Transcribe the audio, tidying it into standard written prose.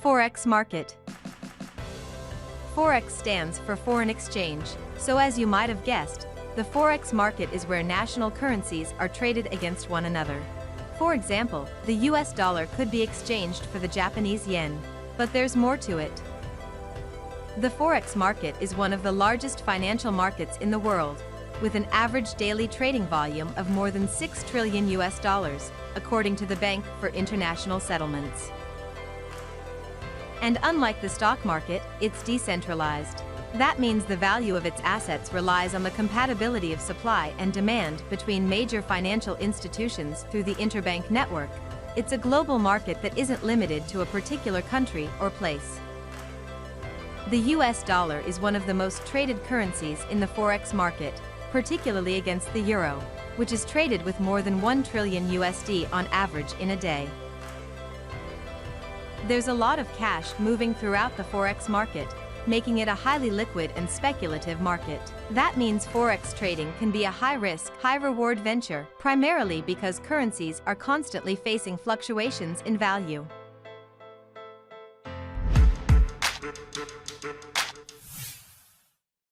Forex market. Forex stands for foreign exchange, so as you might have guessed, the Forex market is where national currencies are traded against one another. For example, the US dollar could be exchanged for the Japanese yen, but there's more to it. The Forex market is one of the largest financial markets in the world, with an average daily trading volume of more than $6 trillion, according to the Bank for International Settlements. And unlike the stock market, it's decentralized. That means the value of its assets relies on the compatibility of supply and demand between major financial institutions through the interbank network. It's a global market that isn't limited to a particular country or place. The US dollar is one of the most traded currencies in the Forex market, particularly against the euro, which is traded with more than $1 trillion on average in a day. There's a lot of cash moving throughout the Forex market, making it a highly liquid and speculative market. That means Forex trading can be a high-risk, high-reward venture, primarily because currencies are constantly facing fluctuations in value.